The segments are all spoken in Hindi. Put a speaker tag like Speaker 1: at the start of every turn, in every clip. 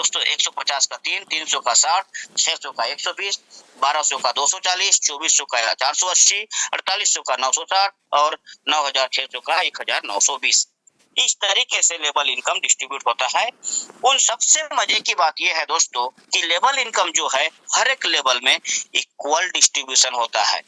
Speaker 1: दोस्तों 150 का 3, 300 का 60, 600 का 120, 1200 का 240, 2400 का 480, 4800 का 960 और 9600 का 1920। इस तरीके से लेवल इनकम डिस्ट्रीब्यूट होता है। उन सबसे मजे की बात यह है दोस्तों कि लेवल इनकम जो है हर एक लेवल में इक्वल डिस्ट्रीब्यूशन होता है।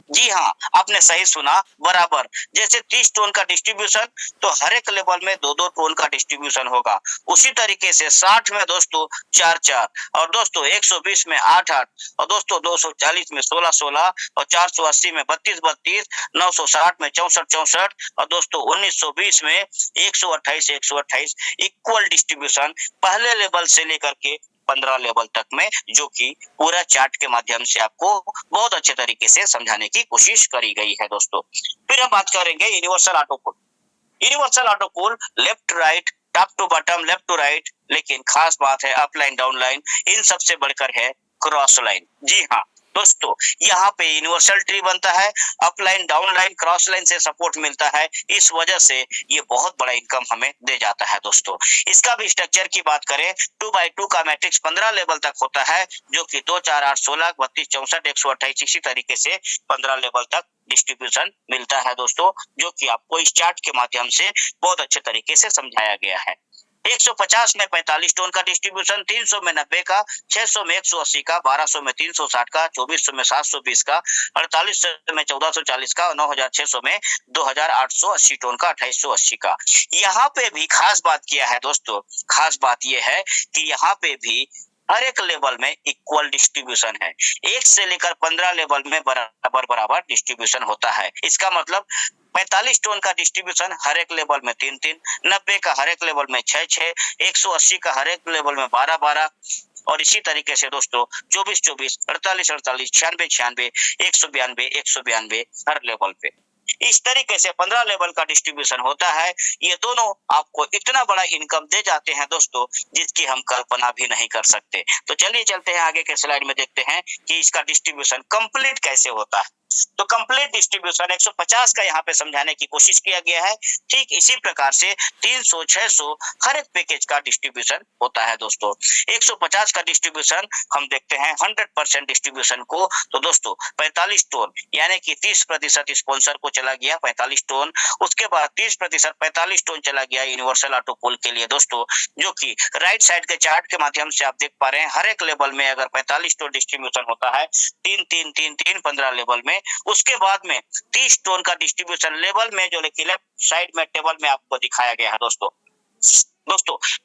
Speaker 1: जी हाँ, आपने सही सुना, बराबर। जैसे 30 टोन का डिस्ट्रीब्यूशन तो हर एक लेवल में 2-2 टोन का डिस्ट्रीब्यूशन होगा। उसी तरीके से 60 में दोस्तों 4-4 और दोस्तों 120 में 8-8 और दोस्तों 240 में 16-16 और 480 में 32-32, 960 में 64-64 और दोस्तों 1920 में 128-128 इक्वल डिस्ट्रीब्यूशन पहले लेवल से लेकर के 15 लेवल तक में, जो कि पूरा चार्ट के माध्यम से आपको बहुत अच्छे तरीके से समझाने की कोशिश करी गई है दोस्तों। फिर हम बात करेंगे universal auto pool. Universal auto pool left right, top to bottom, left to right, लेकिन खास बात है अपलाइन डाउनलाइन, इन सबसे बढ़कर है क्रॉस लाइन। जी हाँ दोस्तों, यहाँ पे यूनिवर्सल ट्री बनता है, अपलाइन डाउनलाइन क्रॉस लाइन से सपोर्ट मिलता है। इस वजह से ये बहुत बड़ा इनकम हमें दे जाता है दोस्तों। इसका भी स्ट्रक्चर की बात करें 2x2 का मैट्रिक्स 15 लेवल तक होता है, जो कि 2, 4, 8, 16, 32, 64, 128 इसी तरीके से 15 लेवल तक डिस्ट्रीब्यूशन मिलता है दोस्तों, जो कि आपको इस चार्ट के माध्यम से बहुत अच्छे तरीके से समझाया गया है। 150 में 45 टोन का डिस्ट्रीब्यूशन, 300 में 90 का, 600 में 180 का, 1200 में 360 का, 2400 में 720 का, 4800 में 1440 का और 9600 में 2880 टोन का, 2880 का। यहाँ पे भी खास बात किया है दोस्तों, खास बात यह है कि यहाँ पे भी हर एक लेवल में इक्वल डिस्ट्रीब्यूशन है। 1 से लेकर 15 लेवल में बराबर डिस्ट्रीब्यूशन होता है। इसका मतलब 45 टोन का डिस्ट्रीब्यूशन हर एक लेवल में 3-3, 90 का हर एक लेवल में 6-6, 180 का हर एक लेवल में 12-12 और इसी तरीके से दोस्तों 24-24, 48-48, 96-96, 192-192 हर लेवल पे। इस तरीके से 15 लेवल का डिस्ट्रीब्यूशन होता है। ये दोनों आपको इतना बड़ा इनकम दे जाते हैं दोस्तों, जिसकी हम कल्पना भी नहीं कर सकते। तो चलिए चलते हैं आगे के स्लाइड में, देखते हैं कि इसका डिस्ट्रीब्यूशन कंप्लीट कैसे होता है। तो कंप्लीट डिस्ट्रीब्यूशन 150 का यहाँ पे समझाने की कोशिश किया गया है। ठीक इसी प्रकार से 300, 600 हर एक पैकेज का डिस्ट्रीब्यूशन होता है दोस्तों। 150 का डिस्ट्रीब्यूशन हम देखते हैं 100% डिस्ट्रीब्यूशन को, तो दोस्तों 45 टोन यानी कि 30% स्पॉन्सर को चला गया 45 टोन। उसके बाद 30% 45 टोन चला गया यूनिवर्सल ऑटो पूल के लिए दोस्तों, जो कि राइट साइड के चार्ट के माध्यम से आप देख पा रहे हैं। हर एक लेवल में अगर 45 टोन डिस्ट्रीब्यूशन होता है 3-3-3-3 15 लेवल में। उसके बाद में 30 टोन का डिस्ट्रीब्यूशन लेवल में, जो लेफ्ट साइड में टेबल में आपको दिखाया गया है दोस्तों।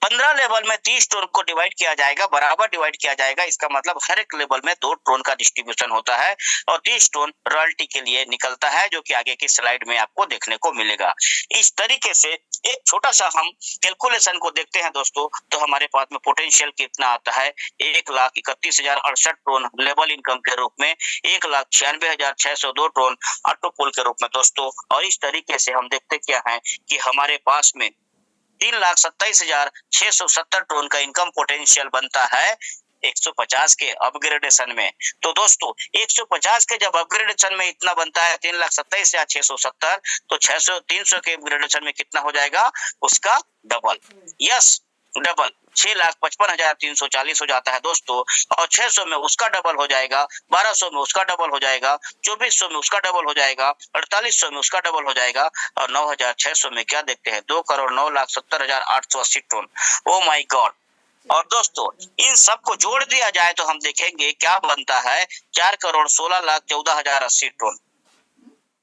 Speaker 1: 15 लेवल में 30 टोन को डिवाइड किया जाएगा, बराबर डिवाइड किया जाएगा। इसका मतलब हर एक लेवल में 2 टोन का डिस्ट्रीब्यूशन होता है और 30 टोन रॉयल्टी के लिए निकलता है, जो कि आगे की स्लाइड में आपको देखने को मिलेगा। इस तरीके से एक छोटा सा हम कैलकुलेशन को देखते हैं दोस्तों, तो हमारे पास में पोटेंशियल कितना आता है 1,31,068 टोन लेवल इनकम के रूप में, 1,96,602 टोन ऑटो पूल के रूप में दोस्तों। और इस तरीके से हम देखते क्या है कि हमारे पास में 3,27,670 टोन का इनकम पोटेंशियल बनता है 150 के अपग्रेडेशन में। तो दोस्तों 150 के जब अपग्रेडेशन में इतना बनता है 3,27,670, तो 600 300 के अपग्रेडेशन में कितना हो जाएगा, उसका डबल। यस, डबल 6,55,340 हो जाता है दोस्तों। और 600 में उसका डबल हो जाएगा, 1200 में उसका डबल हो जाएगा, 2400 में उसका डबल हो जाएगा, 4800 में उसका डबल हो जाएगा और 9,600 में क्या देखते हैं 2,09,70,880 टन। Oh my God. और दोस्तों इन सबको जोड़ दिया जाए तो हम देखेंगे क्या बनता है 4,16,14,080 टन।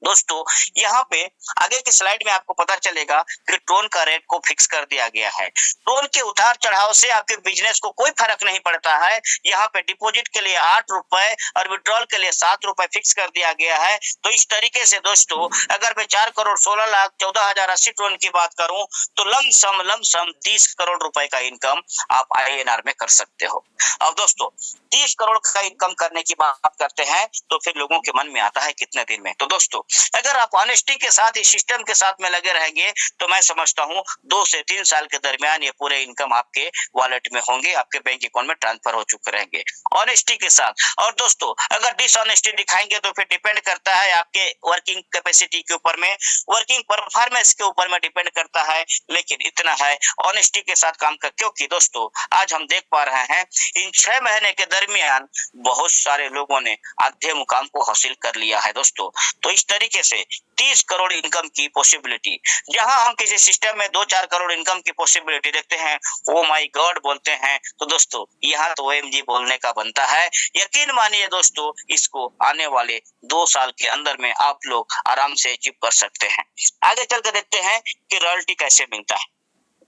Speaker 1: दोस्तों यहाँ पे आगे की स्लाइड में आपको पता चलेगा कि टोन का रेट को फिक्स कर दिया गया है। टोन के उतार चढ़ाव से आपके बिजनेस को कोई फर्क नहीं पड़ता है। यहाँ पे डिपॉजिट के लिए 8 रुपए और विड्रॉल के लिए 7 रुपए फिक्स कर दिया गया है। तो इस तरीके से दोस्तों अगर मैं 4,16,14,080 टोन की बात करूं तो लमसम 30 करोड़ रुपए का इनकम आप INR में कर सकते हो। अब दोस्तों 30 करोड़ का इनकम करने की बात करते हैं तो फिर लोगों के मन में आता है कितने दिन में। तो दोस्तों अगर आप ऑनेस्टी के साथ इस सिस्टम के साथ में लगे रहेंगे तो मैं समझता हूँ 2 से 3 साल के दरमियान ये पूरे इनकम आपके वॉलेट में होंगे, आपके बैंक अकाउंट में ट्रांसफर हो चुके रहेंगे ऑनेस्टी के साथ। और दोस्तों अगर डिसऑनेस्टी दिखाएंगे तो फिर डिपेंड करता है आपके वर्किंग कैपेसिटी के ऊपर में, वर्किंग परफॉर्मेंस के ऊपर में डिपेंड करता है। लेकिन इतना है ऑनेस्टी के साथ काम कर, क्योंकि दोस्तों आज हम देख पा रहे हैं इन 6 महीने के दरमियान बहुत सारे लोगों ने आधे मुकाम को हासिल कर लिया है दोस्तों। तो इस तरीके से 30 करोड़ इनकम की पॉसिबिलिटी, जहां हम किसी सिस्टम में 2-4 करोड़ इनकम की पॉसिबिलिटी देखते हैं ओ माय गॉड बोलते हैं, तो दोस्तों यहाँ तो ओएमजी बोलने का बनता है। यकीन मानिए दोस्तों इसको आने वाले 2 साल के अंदर में आप लोग आराम से अचीव कर सकते हैं। आगे चल कर देखते हैं कि रॉयल्टी कैसे मिलता है।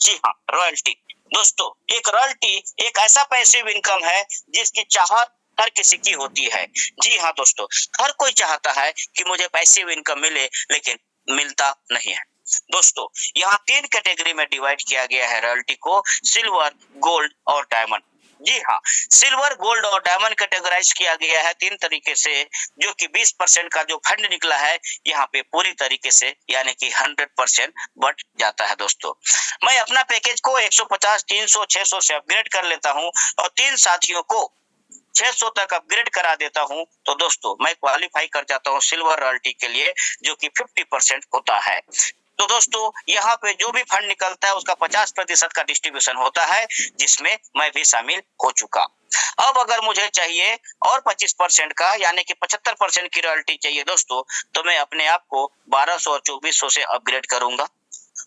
Speaker 1: जी हाँ, रॉयल्टी दोस्तों, एक रॉयल्टी एक ऐसा पैसिव इनकम है जिसकी चाहत हर किसी की होती है। जी हाँ दोस्तों, हर कोई चाहता है कि मुझे पैसिव इनकम मिले, लेकिन मिलता नहीं है दोस्तों। यहाँ 3 कैटेगरी में डिवाइड किया गया है रॉयल्टी को, सिल्वर, गोल्ड और डायमंड। जी हाँ, सिल्वर, गोल्ड और डायमंड कैटेगराइज किया गया है 3 तरीके से, जो कि 20% का जो फंड निकला है यहाँ पे पूरी तरीके से यानी कि 100% बट जाता है दोस्तों। मैं अपना पैकेज को 150, 300, 600 से अपग्रेड कर लेता हूँ और 3 साथियों को 600 तक अपग्रेड करा देता हूं, तो दोस्तों मैं क्वालिफाई कर जाता हूं सिल्वर रॉयल्टी के लिए, जो कि 50% होता है। तो दोस्तों यहाँ पे जो भी फंड निकलता है उसका 50% का डिस्ट्रीब्यूशन होता है, जिसमें मैं भी शामिल हो चुका। अब अगर मुझे चाहिए और 25% का यानी कि 75% की रॉयल्टी चाहिए दोस्तों, तो मैं अपने आप को 1200 और 2400 से अपग्रेड करूंगा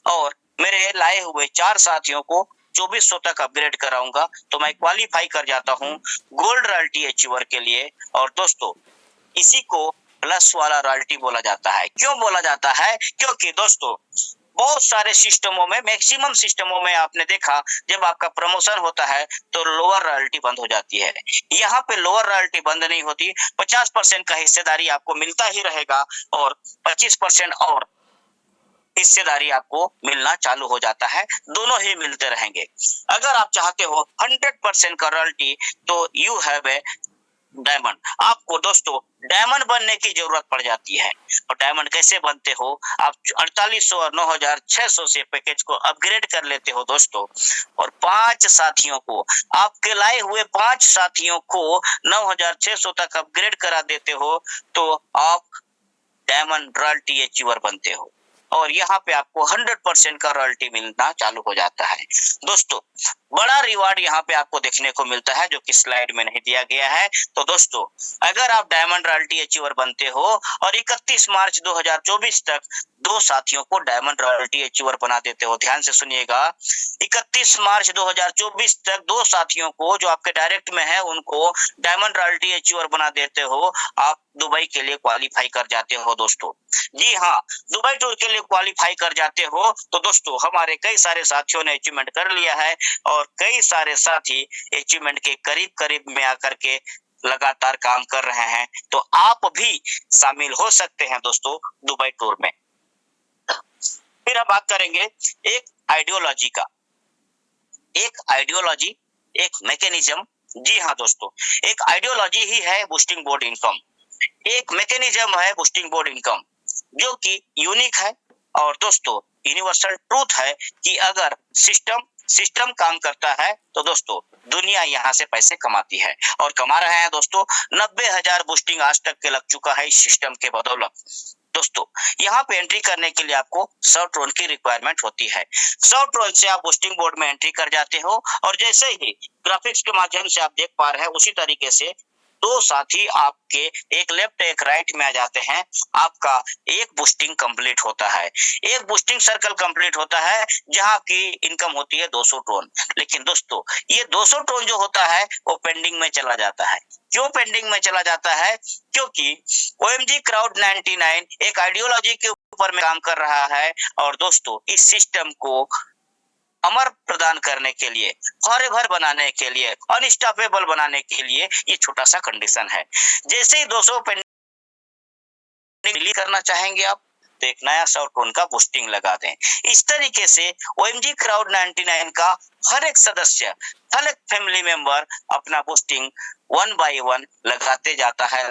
Speaker 1: और मेरे लाए हुए 4 साथियों को 2400 तक अपग्रेड कराऊंगा, तो मैं क्वालिफाई कर जाता हूं गोल्ड रॉयल्टी अचीवर के लिए। और दोस्तों इसी को प्लस वाला रॉयल्टी बोला जाता है। क्यों बोला जाता है? क्योंकि दोस्तों बहुत सारे सिस्टमों में, मैक्सिमम सिस्टमों में आपने देखा जब आपका प्रमोशन होता है तो लोअर रॉयल्टी बंद हो जाती है। यहाँ पे लोअर रॉयल्टी बंद नहीं होती, 50% का हिस्सेदारी आपको मिलता ही रहेगा और 25% और हिस्सेदारी आपको मिलना चालू हो जाता है, दोनों ही मिलते रहेंगे। अगर आप चाहते हो 100% का रॉयल्टी तो यू हैव ए डायमंड। आपको दोस्तों डायमंड बनने की जरूरत पड़ जाती है। और डायमंड कैसे बनते हो? आप 4800 और 9600 से पैकेज को अपग्रेड कर लेते हो दोस्तों, और 5 साथियों को, आपके लाए हुए 5 साथियों को 9600 तक अपग्रेड करा देते हो, तो आप डायमंड रॉयल्टी अचीवर बनते हो और यहाँ पे आपको 100% का रॉयल्टी मिलना चालू हो जाता है दोस्तों। बड़ा रिवार्ड यहाँ पे आपको देखने को मिलता है जो कि स्लाइड में नहीं दिया गया है। तो दोस्तों अगर आप डायमंड रॉयल्टी अचीवर बनते हो और 31 मार्च 2024 तक 2 साथियों को डायमंड रॉयल्टी अचीवर बना देते हो, ध्यान से सुनिएगा, 31 मार्च 2024 तक 2 साथियों को जो आपके डायरेक्ट में है उनको डायमंड रॉयल्टी अचीवर बना देते हो, आप दुबई के लिए क्वालिफाई कर जाते हो दोस्तों। जी हाँ, दुबई टूर के लिए क्वालिफाई कर जाते हो। तो दोस्तों हमारे कई सारे साथियों ने अचीवमेंट कर लिया है और कई सारे साथी अचीवमेंट के करीब करीब में आकर के लगातार काम कर रहे हैं, तो आप भी शामिल हो सकते हैं दोस्तों दुबई टूर में। फिर हम बात करेंगे एक आइडियोलॉजी का, एक आइडियोलॉजी, एक मैकेनिज्म। जी हाँ दोस्तों, एक आइडियोलॉजी ही है बूस्टिंग बोर्ड इनकम, एक मैकेनिज्म है बूस्टिंग बोर्ड इनकम जो कि यूनिक है। और दोस्तों यूनिवर्सल ट्रूथ है कि अगर सिस्टम काम करता है तो दोस्तों दुनिया यहाँ से पैसे कमाती है और कमा रहे हैं दोस्तों। 90,000 बूस्टिंग आज तक के लग चुका है इस सिस्टम के बदौलत। दोस्तों यहाँ पे एंट्री करने के लिए आपको 100 ट्रोन की रिक्वायरमेंट होती है। 100 ट्रोन से आप बूस्टिंग बोर्ड में एंट्री कर जाते हो और जैसे ही ग्राफिक्स के माध्यम से आप देख पा रहे हैं उसी तरीके से 2 साथी आपके एक लेफ्ट एक राइट में आ जाते हैं, आपका एक बूस्टिंग कंप्लीट होता है, एक बूस्टिंग सर्कल कंप्लीट होता है जहां की इनकम होती है 200 टोन। लेकिन दोस्तों ये 200 टोन जो होता है वो पेंडिंग में चला जाता है। क्यों पेंडिंग में चला जाता है? क्योंकि OMG क्राउड 99 एक आइडियोलॉजी के ऊपर में काम कर रहा है और दोस्तों इस सिस्टम को अमर प्रदान करने के लिए, फॉरएवर बनाने के लिए, अनस्टॉपेबल बनाने के लिए ये छोटा सा कंडीशन है। जैसे ही 200 पेंडिंग रिलीज करना चाहेंगे आप तो एक नया 100 टोन का बूस्टिंग लगा दें। इस तरीके से OMG क्राउड 99 का हर एक सदस्य, हर एक फैमिली मेंबर अपना बूस्टिंग वन बाई वन लगाते जाता है,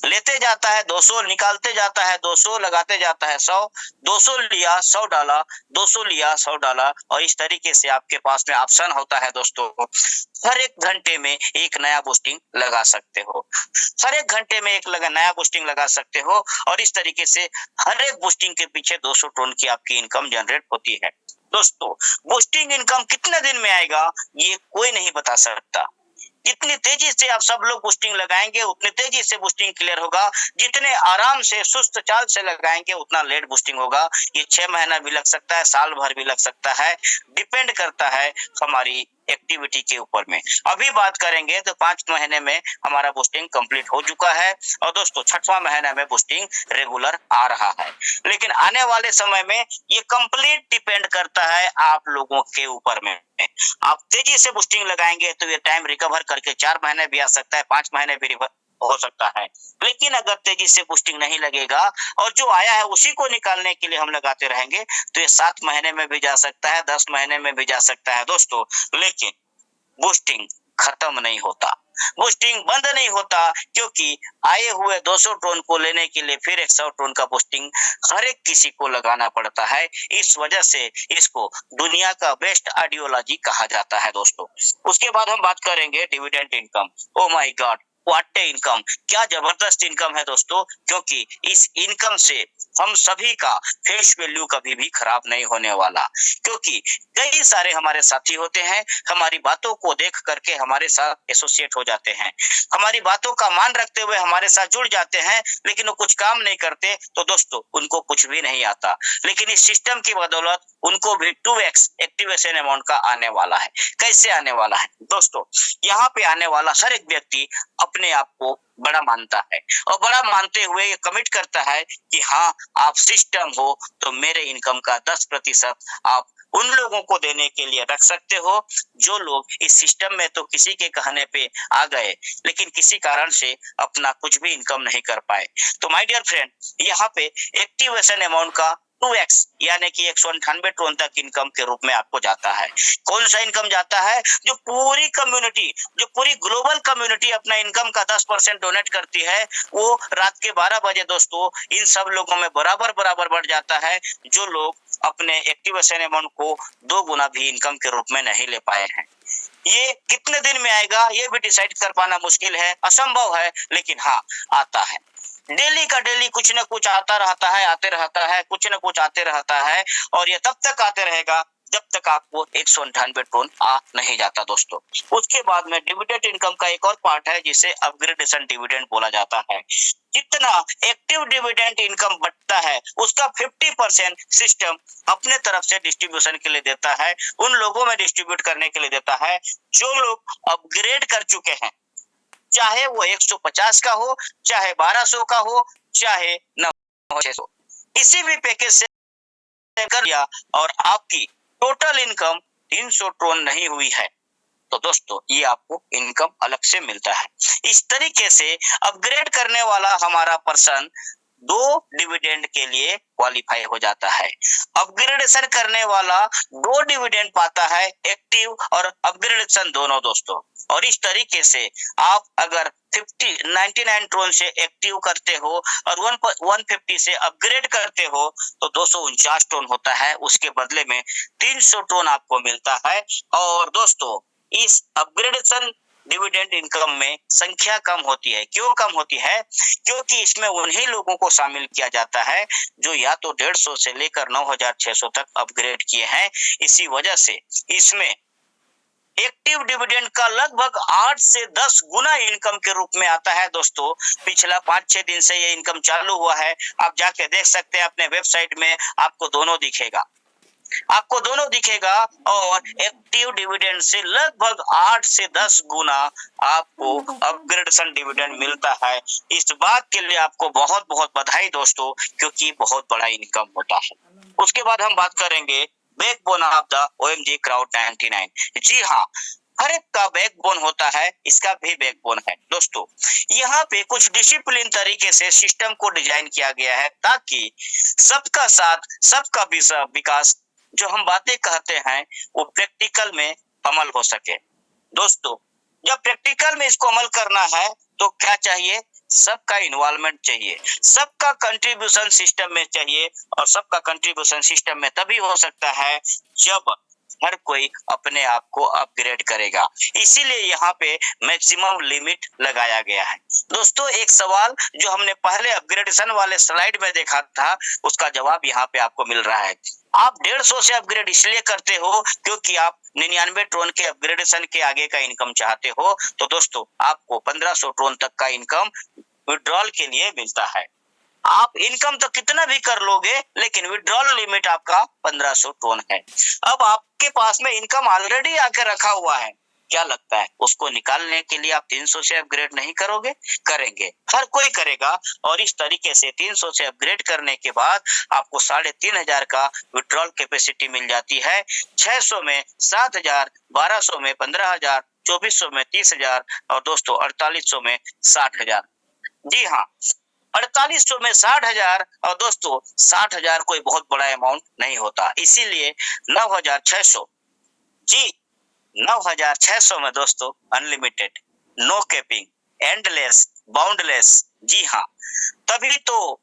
Speaker 1: लेते जाता है 200, निकालते जाता है 200, लगाते जाता है 100, 200 लिया 100 डाला, 200 लिया 100 डाला, और इस तरीके से आपके पास में ऑप्शन होता है दोस्तों। हर एक घंटे में एक नया बूस्टिंग लगा सकते हो, हर एक घंटे में एक नया बूस्टिंग लगा सकते हो, और इस तरीके से हर एक बूस्टिंग के पीछे 200 टोन की आपकी इनकम जनरेट होती है। दोस्तों, बूस्टिंग इनकम कितने दिन में आएगा ये कोई नहीं बता सकता। जितनी तेजी से आप सब लोग बूस्टिंग लगाएंगे उतनी तेजी से बूस्टिंग क्लियर होगा, जितने आराम से सुस्त चाल से लगाएंगे उतना लेट बूस्टिंग होगा। ये 6 महीना भी लग सकता है, साल भर भी लग सकता है, डिपेंड करता है हमारी एक्टिविटी के ऊपर में। अभी बात करेंगे तो 5 महीने में हमारा बूस्टिंग कंप्लीट हो चुका है, और दोस्तों 6वां महीना में बूस्टिंग रेगुलर आ रहा है। लेकिन आने वाले समय में ये कंप्लीट डिपेंड करता है आप लोगों के ऊपर में। आप तेजी से बूस्टिंग लगाएंगे तो ये टाइम रिकवर करके 4 महीने भी आ सकता है, 5 महीने भी हो सकता है। लेकिन अगर तेजी से बूस्टिंग नहीं लगेगा और जो आया है उसी को निकालने के लिए हम लगाते रहेंगे तो ये 7 महीने में भी जा सकता है, 10 महीने में भी जा सकता है दोस्तों। लेकिन बूस्टिंग खत्म नहीं होता, बूस्टिंग बंद नहीं होता, क्योंकि आए हुए 200 टोन को लेने के लिए फिर 100 टोन का बूस्टिंग हर एक किसी को लगाना पड़ता है। इस वजह से इसको दुनिया का बेस्ट आइडियोलॉजी कहा जाता है दोस्तों। उसके बाद हम बात करेंगे dividend income. Oh my God, what A income, क्या जबरदस्त इनकम है दोस्तों, क्योंकि इस इनकम से हम सभी का फेस वैल्यू कभी भी खराब नहीं होने वाला, क्योंकि कई सारे हमारे साथी होते हैं, हमारी बातों को देख करके हमारे साथ एसोसिएट हो जाते हैं, हमारी बातों का मान रखते हुए हमारे साथ जुड़ जाते हैं, लेकिन वो कुछ काम नहीं करते तो दोस्तों उनको कुछ भी नहीं आता। लेकिन इस सिस्टम की बदौलत उनको भी 2x एक्टिवेशन अमाउंट का आने वाला है। कैसे आने वाला है दोस्तों? यहाँ पे आने वाला हर एक व्यक्ति अपने आप को बड़ा मानता है, और बड़ा मानते हुए ये कमिट करता है कि हाँ, आप सिस्टम हो तो मेरे इनकम का 10% आप उन लोगों को देने के लिए रख सकते हो जो लोग इस सिस्टम में तो किसी के कहने पे आ गए, लेकिन किसी कारण से अपना कुछ भी इनकम नहीं कर पाए। तो माय डियर फ्रेंड, यहाँ पे एक्टिवेशन अमाउंट का 2x यानी कि 198 टोन तक इनकम के रूप में आपको जाता है। कौन सा इनकम जाता है? जो पूरी कम्युनिटी, जो पूरी ग्लोबल कम्युनिटी अपना इनकम का 10% डोनेट करती है, वो रात के 12 बजे दोस्तों इन सब लोगों में बराबर बराबर बढ़ जाता है, जो लोग अपने एक्टिवेशन अमाउंट को 2 गुना भी इनकम के रूप में नहीं ले पाए हैं। ये कितने दिन में आएगा ये भी डिसाइड कर पाना मुश्किल है, असंभव है, लेकिन हाँ, आता है। डेली का डेली कुछ न कुछ आता रहता है, आते रहता है, कुछ न कुछ आते रहता है, और ये तब तक आते रहेगा जब तक आपको 198 टोन आ नहीं जाता दोस्तों। उसके बाद में डिविडेंड इनकम का एक और पार्ट है जिसे अपग्रेडेशन डिविडेंड बोला जाता है। जितना एक्टिव डिविडेंड इनकम बढ़ता है उसका 50% सिस्टम अपने तरफ से डिस्ट्रीब्यूशन के लिए देता है, उन लोगों में डिस्ट्रीब्यूट करने के लिए देता है जो लोग अपग्रेड कर चुके हैं, चाहे वो 150 का हो, चाहे 1200 का हो, चाहे 900। किसी भी पैकेज से कर लिया और आपकी टोटल इनकम 300 टोन नहीं हुई है तो दोस्तों ये आपको इनकम अलग से मिलता है। इस तरीके से अपग्रेड करने वाला हमारा पर्सन 2 डिविडेंड के लिए क्वालिफाई हो जाता है। अपग्रेडेशन करने वाला 2 डिविडेंड पाता है, एक्टिव और अपग्रेडेशन दोनों दोस्तों। और इस तरीके से आप अगर 99 टोन से एक्टिव करते हो और 150 से अपग्रेड करते हो तो 249 टोन होता है, उसके बदले में 300 टोन आपको मिलता है। और दोस्तों इस अपग्रेडेशन डिविडेंड इनकम में संख्या कम होती है। क्यों कम होती है? क्योंकि इसमें उन्हीं लोगों को शामिल किया जाता है जो या तो 150 से लेकर 9600 तक अपग्रेड किए हैं। इसी वजह से इसमें एक्टिव डिविडेंड का लगभग 8 से 10 गुना इनकम के रूप में आता है दोस्तों। पिछला 5-6 दिन से ये इनकम चालू हुआ है, आप जाके देख सकते हैं अपने वेबसाइट में, आपको दोनों दिखेगा, आपको दोनों दिखेगा। और एक्टिव डिविडेंड से लगभग 8 से 10 गुना आपको अपग्रेडेशन डिविडेंड मिलता है। इस बात के लिए आपको बहुत बहुत बधाई दोस्तों, क्योंकि बहुत बड़ा इनकम होता है। उसके बाद हम बात करेंगे backbone of the OMG crowd 99। जी हाँ, हर एक का बैकबोन होता है, इसका भी बैकबोन है दोस्तों। यहाँ पे कुछ डिसिप्लिन तरीके से सिस्टम को डिजाइन किया गया है ताकि सबका साथ, सबका विकास, जो हम बातें कहते हैं वो प्रैक्टिकल में अमल हो सके। दोस्तों जब प्रैक्टिकल में इसको अमल करना है तो क्या चाहिए, सबका इन्वॉल्वमेंट चाहिए, सबका कंट्रीब्यूशन सिस्टम में चाहिए, और सबका कंट्रीब्यूशन सिस्टम में तभी हो सकता है जब हर कोई अपने आप को अपग्रेड करेगा। इसीलिए यहाँ पे मैक्सिमम लिमिट लगाया गया है। दोस्तों, एक सवाल जो हमने पहले अपग्रेडेशन वाले स्लाइड में देखा था, उसका जवाब यहाँ पे आपको मिल रहा है। आप 150 से अपग्रेड इसलिए करते हो क्योंकि आप 99 ट्रोन के अपग्रेडेशन के आगे का इनकम चाहते हो। तो दोस्तों, आपको 1500 ट्रोन तक का इनकम विड्रॉल के लिए मिलता है। आप इनकम तो कितना भी कर लोगे, लेकिन विड्रॉल लिमिट आपका 1500 टोन है। अब आपके पास में इनकम ऑलरेडी आकर रखा हुआ है, क्या लगता है उसको निकालने के लिए आप 300 से अपग्रेड नहीं करोगे? करेंगे, हर कोई करेगा। और इस तरीके से 300 से अपग्रेड करने के बाद आपको 3500 का विड्रॉल कैपेसिटी मिल जाती है। 600 में 7000, 1200 में 15000, 2400 में 30000 और दोस्तों 4800 में 60000। जी हाँ, 4800 में 60,000, और दोस्तों 60,000 कोई बहुत बड़ा अमाउंट नहीं होता, इसीलिए 9,600, जी 9,600 में दोस्तों unlimited, no capping, endless, boundless. जी हाँ, तभी तो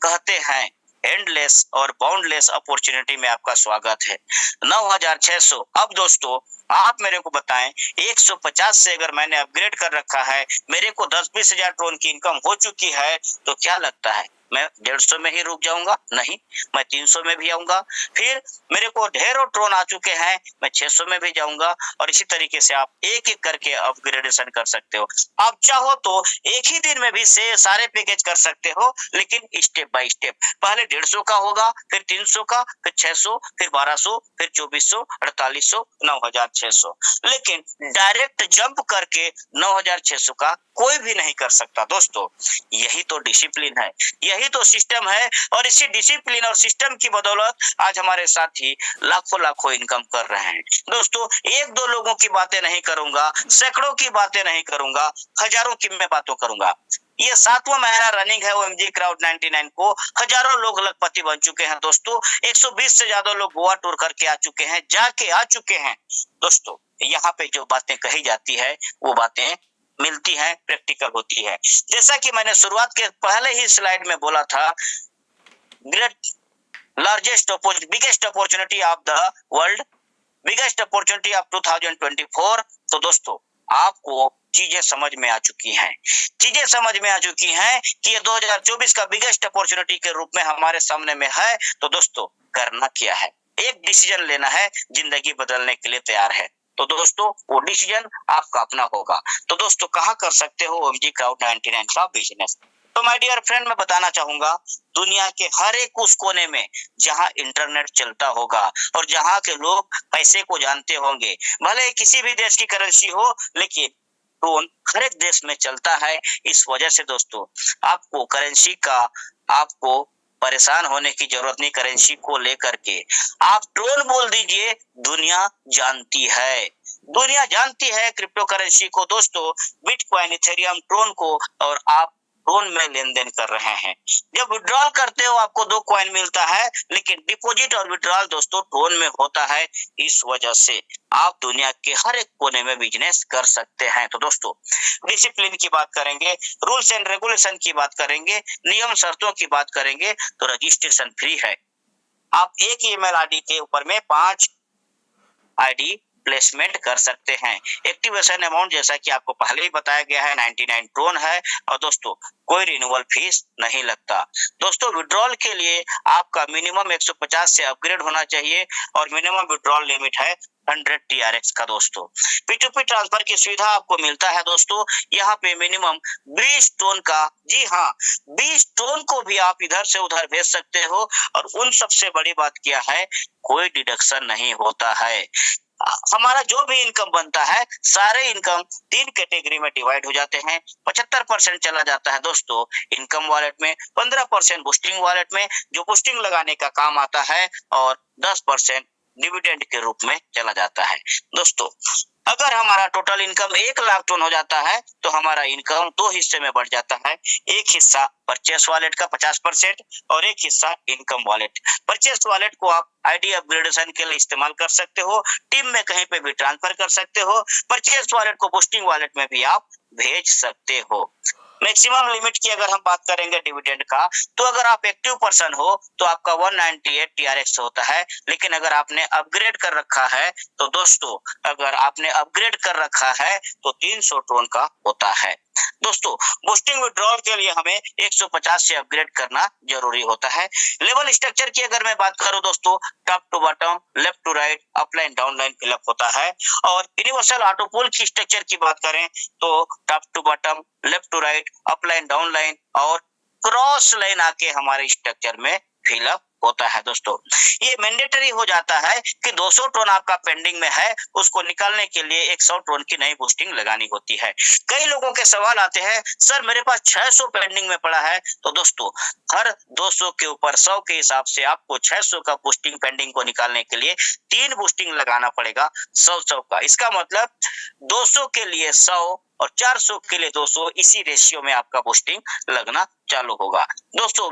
Speaker 1: कहते हैं एंडलेस और बाउंडलेस अपॉर्चुनिटी में आपका स्वागत है। 9,600। अब दोस्तों आप मेरे को बताएं, 150 से अगर मैंने अपग्रेड कर रखा है, मेरे को 10-20 हजार ट्रोन की इनकम हो चुकी है, तो क्या लगता है मैं 150 में ही रुक जाऊंगा? नहीं, मैं 300 में भी आऊंगा। फिर मेरे को ढेरों ट्रोन आ चुके हैं, मैं 600 में भी जाऊंगा। और इसी तरीके से आप एक एक करके अपग्रेडेशन कर सकते हो। आप चाहो तो एक ही दिन में भी से सारे पैकेज कर सकते हो, लेकिन स्टेप बाय स्टेप। पहले 150 का होगा, फिर 300 का, फिर 600, फिर 1200, फिर 2400, 4800, 9600। लेकिन डायरेक्ट जंप करके 9600 का कोई भी नहीं कर सकता। दोस्तों, यही तो डिसिप्लिन है, यही तो सिस्टम है, और इसी डिसिप्लिन और सिस्टम की बदौलत आज हमारे साथी लाखों लाखों इनकम कर रहे हैं। दोस्तों, एक दो लोगों की बातें नहीं करूंगा, सैकड़ों की बातें नहीं करूंगा, हजारों की मैं बातों करूंगा। ये 7वां महीना रनिंग है ओएमजी क्राउड 99 को, हजारों लोग लखपति बन चुके हैं। दोस्तों, 120 से ज्यादा लोग गोवा टूर करके आ चुके हैं, जाके आ चुके हैं। दोस्तों, यहाँ पे जो बातें कही जाती है वो बातें मिलती है, प्रैक्टिकल होती है। जैसा कि मैंने शुरुआत के पहले ही स्लाइड में बोला था, great largest biggest opportunity of the world, biggest opportunity of 2024। तो दोस्तों, आपको चीजें समझ में आ चुकी हैं, चीजें समझ में आ चुकी हैं कि ये 2024 का बिगेस्ट अपॉर्चुनिटी के रूप में हमारे सामने में है। तो दोस्तों, करना क्या है? एक डिसीजन लेना है, जिंदगी बदलने के लिए तैयार है। तो दोस्तों, वो डिसीजन आपका अपना होगा। तो दोस्तों, कहाँ कर सकते हो ओएमजी क्राउड 99 का बिजनेस? तो माय डियर फ्रेंड, मैं बताना चाहूंगा, दुनिया के हर एक उस कोने में जहां इंटरनेट चलता होगा और जहां के लोग पैसे को जानते होंगे, भले किसी भी देश की करेंसी हो, लेकिन ड्रोन हर एक देश में चलता है। इस वजह से दोस्तों, आपको करेंसी का, आपको परेशान होने की जरूरत नहीं। करेंसी को लेकर के आप ड्रोन बोल दीजिए, दुनिया जानती है, दुनिया जानती है क्रिप्टो करेंसी को दोस्तों, बिटकॉइन, इथेरियम, ट्रोन को। और आप ड्रोन में लेन देन कर रहे हैं। जब विड्रॉल करते हो आपको 2 कॉइन मिलता है, लेकिन डिपॉजिट और विड्रॉल दोस्तों ड्रोन में होता है। इस वजह से आप दुनिया के हर एक कोने में बिजनेस कर सकते हैं। तो दोस्तों, डिसिप्लिन की बात करेंगे, रूल्स एंड रेगुलेशन की बात करेंगे, नियम शर्तों की बात करेंगे, तो रजिस्ट्रेशन फ्री है। आप एक ईमेल आईडी के ऊपर में 5 आईडी प्लेसमेंट कर सकते हैं। एक्टिवेशन अमाउंट जैसा कि आपको पहले ही बताया गया है 99 ट्रोन है, और दोस्तों कोई रिन्यूअल फीस नहीं लगता। दोस्तों, विड्रॉल के लिए आपका मिनिमम 150 से अपग्रेड होना चाहिए, और मिनिमम विड्रॉल लिमिट है 100 TRX का। दोस्तों, P2P ट्रांसफर की सुविधा आपको मिलता है। दोस्तों, यहाँ पे मिनिमम 20 टोन का, जी हाँ 20 टोन को भी आप इधर से उधर भेज सकते हो। और उन सबसे बड़ी बात क्या है, कोई डिडक्शन नहीं होता है। हमारा जो भी इनकम बनता है, सारे इनकम 3 कैटेगरी में डिवाइड हो जाते हैं। 75% चला जाता है दोस्तों इनकम वॉलेट में, 15% बूस्टिंग वॉलेट में, जो बूस्टिंग लगाने का काम आता है, और 10% डिविडेंड के रूप में चला जाता है। दोस्तों, अगर हमारा टोटल इनकम 1 लाख टन हो जाता है तो हमारा इनकम 2 हिस्से में बढ़ जाता है। एक हिस्सा परचेस वॉलेट का 50% और एक हिस्सा इनकम वॉलेट। परचेस वॉलेट को आप आईडी अपग्रेडेशन के लिए इस्तेमाल कर सकते हो, टीम में कहीं पे भी ट्रांसफर कर सकते हो। परचेस वॉलेट को बूस्टिंग वॉलेट में भी आप भेज सकते हो। मैक्सिमम लिमिट की अगर हम बात करेंगे डिविडेंड का, तो अगर आप एक्टिव पर्सन हो तो आपका 198 टीआरएक्स होता है, लेकिन अगर आपने अपग्रेड कर रखा है तो दोस्तों, अगर आपने अपग्रेड कर रखा है तो 300 टोन का होता है। दोस्तों, बूस्टिंग विड्रॉल के लिए हमें 150 से अपग्रेड करना जरूरी होता है। लेवल स्ट्रक्चर की अगर मैं बात करूं दोस्तों, top to bottom, left to right, upline downline fill up होता है। और यूनिवर्सल ऑटो पुल की स्ट्रक्चर की बात करें तो top to bottom, left to right, upline downline और क्रॉस लाइन आके हमारे स्ट्रक्चर में फिलअप होता है। दोस्तों, ये मैंडेटरी हो जाता है कि 200 टोन आपका पेंडिंग में है, उसको निकालने के लिए 100 टोन की नई बूस्टिंग लगानी होती है। कई लोगों के सवाल आते हैं, सर मेरे पास 600 पेंडिंग में पड़ा है। तो दोस्तों, हर 200 के ऊपर 100 के हिसाब से आपको 600 का बूस्टिंग पेंडिंग को निकालने के लिए 3 बूस्टिंग लगाना पड़ेगा 100 का। इसका मतलब 200 के लिए 100 और 400 के लिए 200, इसी रेशियो में आपका बूस्टिंग लगना चालू होगा। दोस्तों,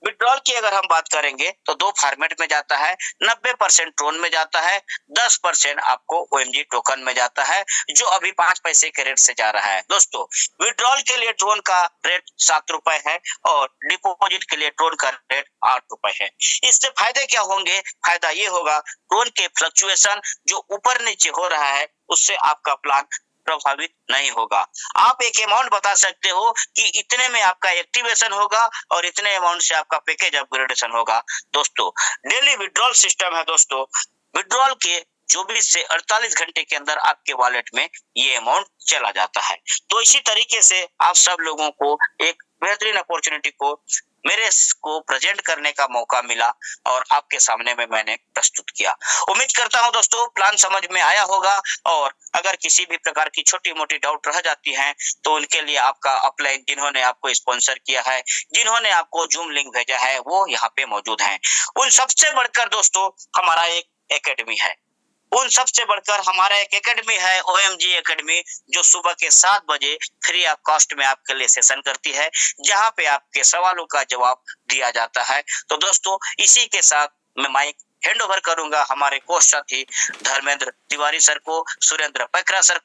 Speaker 1: विड्रॉल की अगर हम बात करेंगे तो 2 फॉर्मेट में जाता है। 90% ट्रोन में जाता है, 10% आपको ओएमजी टोकन में जाता है, जो अभी 5 पैसे के रेट से जा रहा है। दोस्तों, विड्रॉल के लिए ट्रोन का रेट 7 रुपए है और डिपॉजिट के लिए ट्रोन का रेट 8 रुपए है। इससे फायदे क्या होंगे? फायदा ये होगा, ट्रोन के फ्लक्चुएशन जो ऊपर नीचे हो रहा है उससे आपका प्लान प्रभावित नहीं होगा। आप एक अमाउंट बता सकते हो कि इतने में आपका एक्टिवेशन होगा और इतने अमाउंट से आपका पैकेज अपग्रेडेशन होगा। दोस्तों, डेली विड्रॉल सिस्टम है। दोस्तों, विड्रॉल के 24 से 48 घंटे के अंदर आपके वॉलेट में ये अमाउंट चला जाता है। तो इसी तरीके से आप सब लोगों को एक बेहतरीन अपॉर्चुनिटी को मेरे को प्रेजेंट करने का मौका मिला और आपके सामने में मैंने प्रस्तुत किया। उम्मीद करता हूं दोस्तों प्लान समझ में आया होगा, और अगर किसी भी प्रकार की छोटी मोटी डाउट रह जाती है तो उनके लिए आपका अपलाइन, जिन्होंने आपको स्पॉन्सर किया है, जिन्होंने आपको जूम लिंक भेजा है, वो यहाँ पे मौजूद हैं। उन सबसे बढ़कर दोस्तों हमारा एक एकेडमी है, उन सबसे बढ़कर हमारा एक एकेडमी है, ओएमजी एकेडमी, जो सुबह के 7 बजे फ्री ऑफ कॉस्ट में आपके लिए सेशन करती है, जहां पे आपके सवालों का जवाब दिया जाता है। तो दोस्तों, इसी के साथ मैं माइक हैंड ओवर करूंगा हमारे कोच साथी धर्मेंद्र तिवारी सर को, सुरेंद्र पैकरा सर